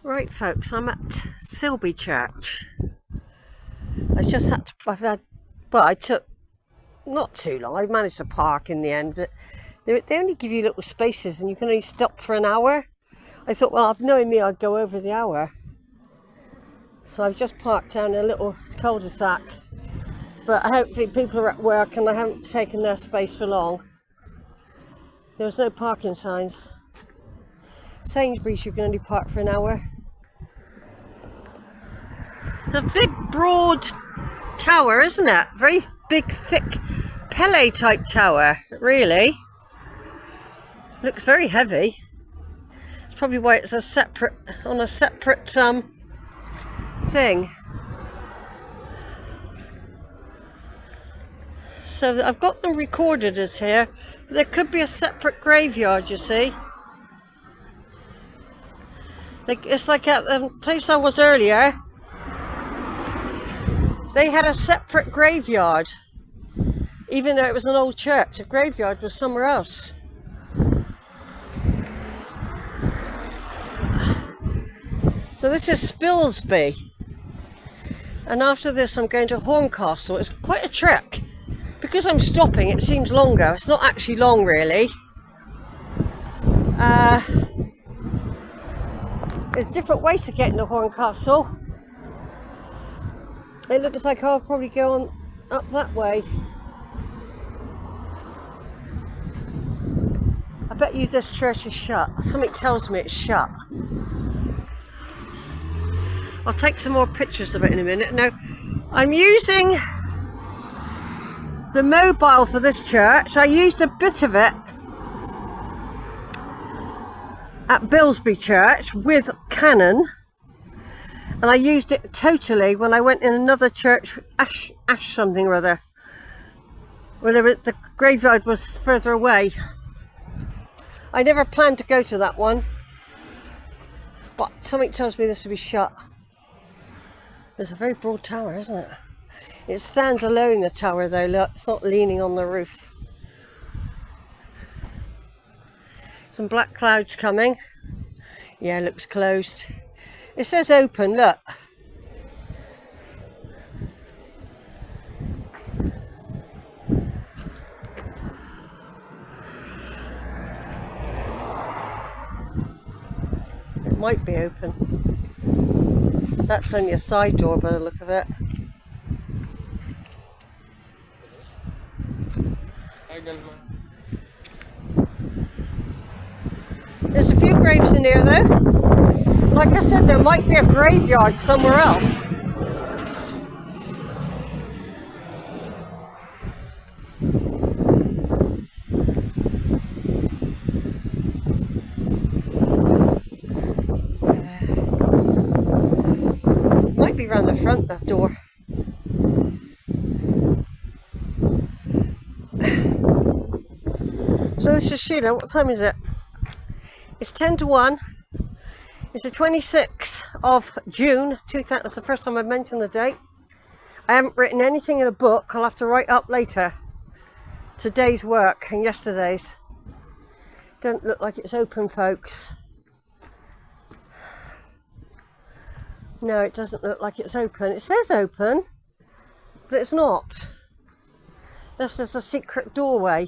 Right folks, I'm at Spilsby Church. I took not too long. I managed to park in the end. They only give you little spaces and you can only stop for an hour. I thought, well, knowing me, I'd go over the hour. So I've just parked down a little cul-de-sac. But hopefully people are at work and I haven't taken their space for long. There was no parking signs. Sainsbury's, you can only park for an hour. A big, broad tower, isn't it? Very big, thick, Pele type tower, really. Looks very heavy. It's probably why it's on a separate thing. So I've got them recorded as here, but there could be a separate graveyard, you see. It's like at the place I was earlier. They had a separate graveyard, even though it was an old church. The graveyard was somewhere else. So this is Spilsby, and after this I'm going to Horncastle. It's quite a trek. Because I'm stopping, it seems longer. It's not actually long, really. There's different ways to get into Horncastle. It looks like I'll probably go on up that way. I bet you this church is shut. Something tells me it's shut. I'll take some more pictures of it in a minute. Now, I'm using the mobile for this church. I used a bit of it at Bilsby Church with Canon, and I used it totally when I went in another church, Ash something or other, where the graveyard was further away. I never planned to go to that one, but something tells me this will be shut. There's a very broad tower, isn't it? It stands alone, the tower, though. Look, it's not leaning on the roof. Some black clouds coming. Yeah, it looks closed. It says open, look. It might be open. That's only a side door by the look of it. There's a few graves in here though. Like I said, there might be a graveyard somewhere else. Might be round the front, that door. So this is Sheila. What time is it? It's 10 to 1. It's the 26th of June 2000. That's the first time I've mentioned the date. I haven't written anything in a book. I'll have to write up later today's work and yesterday's. Doesn't look like it's open, folks. No, it doesn't look like it's open. It says open, but it's not. This is a secret doorway.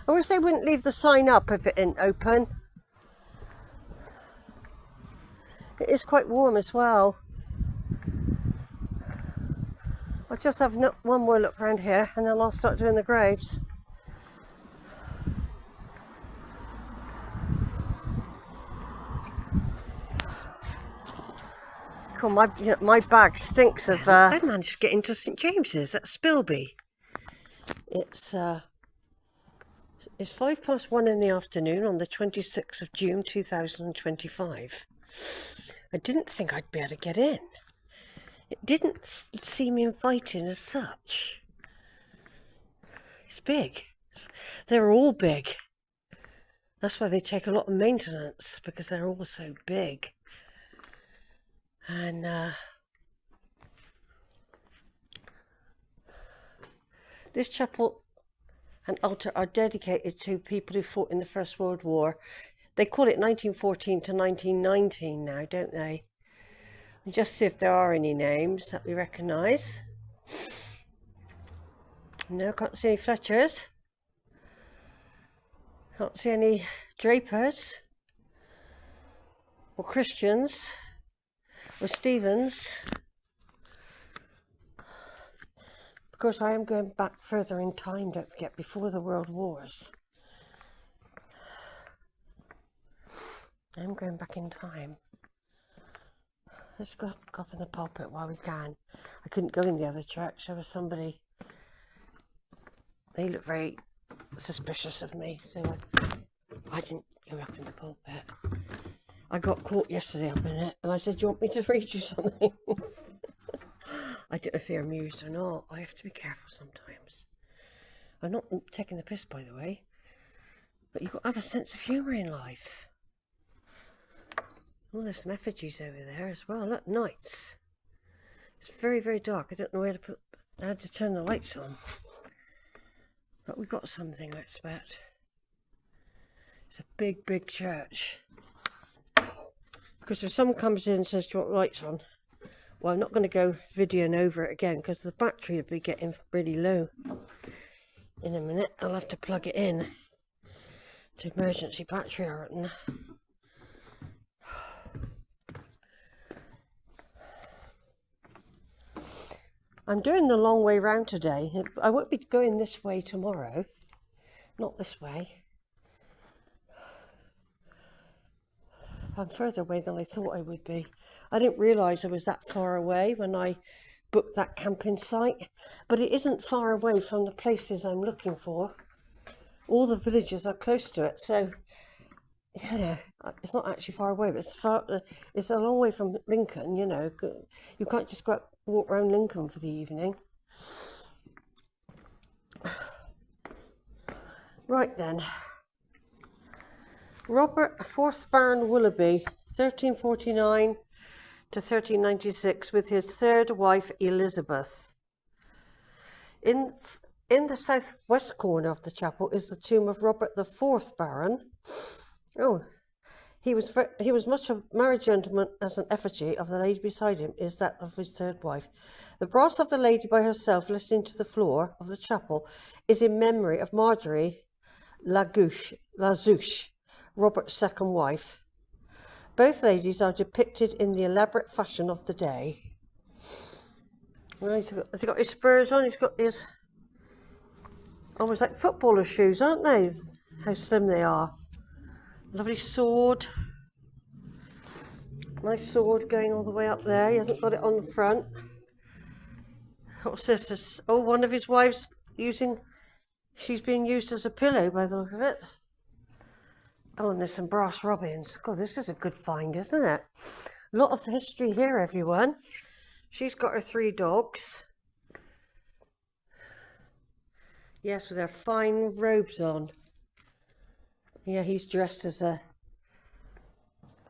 I wish they wouldn't leave the sign up if it isn't open. It is quite warm as well. I'll just have one more look around here and then I'll start doing the graves. Cool, my bag stinks of... I managed to get into St James's at Spilsby. It's 1:05 in the afternoon on the 26th of June 2025. I didn't think I'd be able to get in. It didn't seem inviting as such. It's big. They're all big. That's why they take a lot of maintenance, because they're all so big. And this chapel and altar are dedicated to people who fought in the First World War. They call it 1914 to 1919 now, don't they? And just see if there are any names that we recognise. No, can't see any Fletchers. Can't see any Drapers or Christians or Stevens. Of course, I am going back further in time, don't forget, before the World Wars. I'm going back in time. Let's go up in the pulpit while we can. I couldn't go in the other church. There was somebody. They looked very suspicious of me, so I didn't go up in the pulpit. I got caught yesterday up in it, and I said, "Do you want me to read you something?" I don't know if they're amused or not. I have to be careful sometimes. I'm not taking the piss, by the way, but you've got to have a sense of humour in life. Oh, there's some effigies over there as well. Look, nights. It's very, very dark. I don't know how to turn the lights on. But we've got something, I expect. It's a big, big church. Because if someone comes in and says, "Do you want lights on?" Well, I'm not going to go videoing over it again because the battery will be getting really low. In a minute, I'll have to plug it in to emergency battery, I reckon. I'm doing the long way round today. I won't be going this way tomorrow. Not this way. I'm further away than I thought I would be. I didn't realise I was that far away when I booked that camping site. But it isn't far away from the places I'm looking for. All the villages are close to it. So, you know, it's not actually far away, but it's a long way from Lincoln, you know. You can't just go up, walk around Lincoln for the evening. Right then. Robert, 4th Baron Willoughby, 1349 to 1396, with his third wife Elizabeth. In the southwest corner of the chapel is the tomb of Robert the 4th Baron. Oh, he was much a married gentleman, as an effigy of the lady beside him is that of his third wife. The brass of the lady by herself let into the floor of the chapel is in memory of Marjorie Lazouche, Robert's second wife. Both ladies are depicted in the elaborate fashion of the day. Well, has he got his spurs on? He's got his almost like footballer shoes, aren't they? How slim they are. Lovely sword. Nice sword going all the way up there. He hasn't got it on the front. What's this? Oh, one of his wives she's being used as a pillow by the look of it. Oh, and there's some brass robins. God, this is a good find, isn't it? A lot of history here, everyone. She's got her 3 dogs. Yes, with her fine robes on. Yeah, he's dressed as a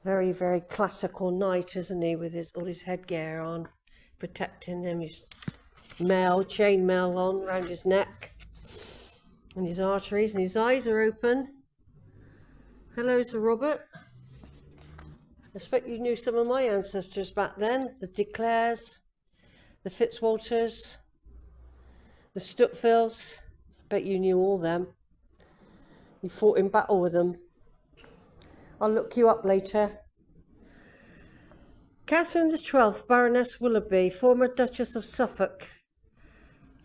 very, very classical knight, isn't he? With all his headgear on, protecting him. His chain mail on around his neck and his arteries, and his eyes are open. Hello, Sir Robert. I expect you knew some of my ancestors back then. The De Clares, the Fitzwalters, the Stutfields. I bet you knew all them. You fought in battle with them. I'll look you up later. Catherine the 12th, Baroness Willoughby, former Duchess of Suffolk,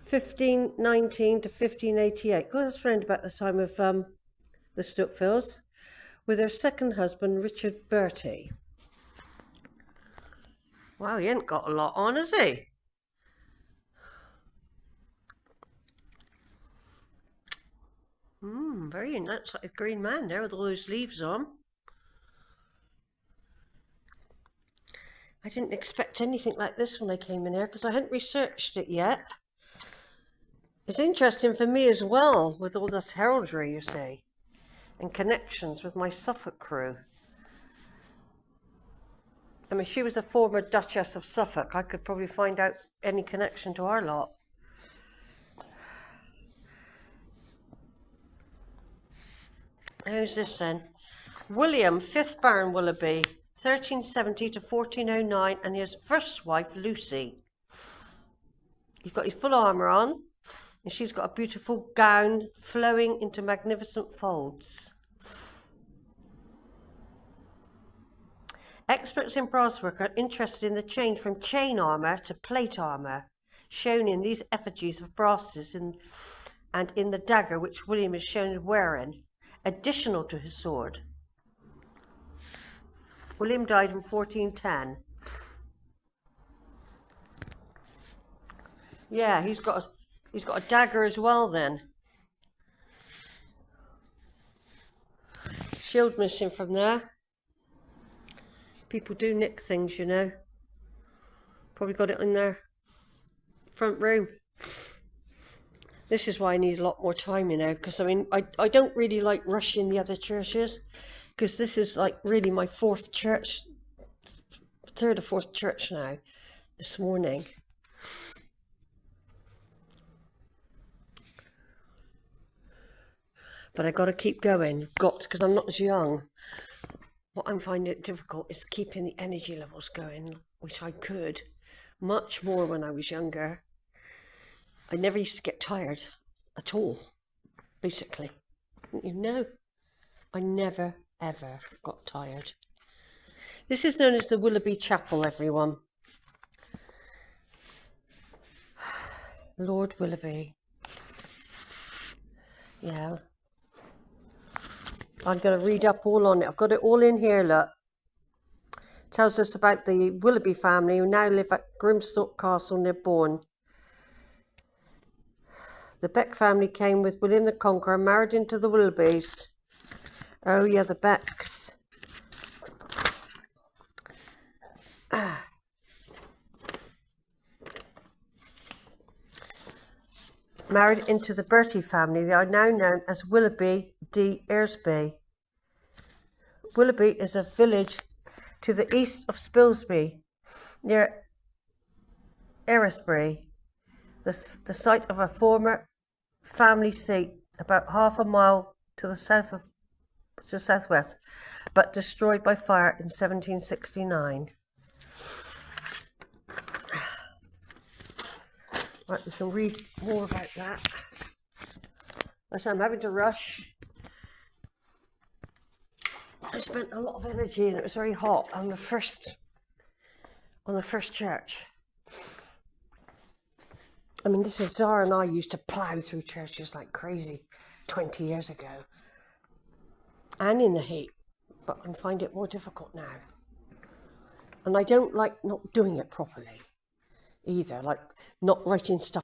1519 to 1588. Well, that's around about the time of the Stutfields, with her second husband, Richard Bertie. Wow, he ain't got a lot on, has he? Very nice, like a green man there with all those leaves on. I didn't expect anything like this when I came in here because I hadn't researched it yet. It's interesting for me as well with all this heraldry, you see, and connections with my Suffolk crew. I mean, she was a former Duchess of Suffolk. I could probably find out any connection to our lot. Who's this then? William, 5th Baron Willoughby, 1370 to 1409, and his first wife, Lucy. He's got his full armour on, and she's got a beautiful gown flowing into magnificent folds. Experts in brasswork are interested in the change from chain armour to plate armour, shown in these effigies of brasses and in the dagger which William is shown wearing, additional to his sword. William died in 1410. Yeah, he's got a dagger as well then. Shield missing from there. People do nick things, you know. Probably got it in their front room. This is why I need a lot more time, you know, because I mean, I don't really like rushing the other churches, because this is like really my third or fourth church now this morning. But I got to keep going, because I'm not as young. What I'm finding it difficult is keeping the energy levels going, which I could much more when I was younger. I never used to get tired at all, basically. You know, I never, ever got tired. This is known as the Willoughby Chapel, everyone. Lord Willoughby. Yeah. I'm going to read up all on it. I've got it all in here, look. It tells us about the Willoughby family who now live at Grimstock Castle near Bourne. The Beck family came with William the Conqueror, married into the Willoughbys. Oh yeah, the Becks. Married into the Bertie family. They are now known as Willoughby de Eresby. Willoughby is a village to the east of Spilsby, near Eresby, the site of a former family seat, about half a mile to the southwest, but destroyed by fire in 1769. Right, we can read more about that. So I'm having to rush. I spent a lot of energy and it was very hot on the first church. I mean, this is Zara and I used to plough through churches like crazy 20 years ago. And in the heat, but I find it more difficult now. And I don't like not doing it properly either, like not writing stuff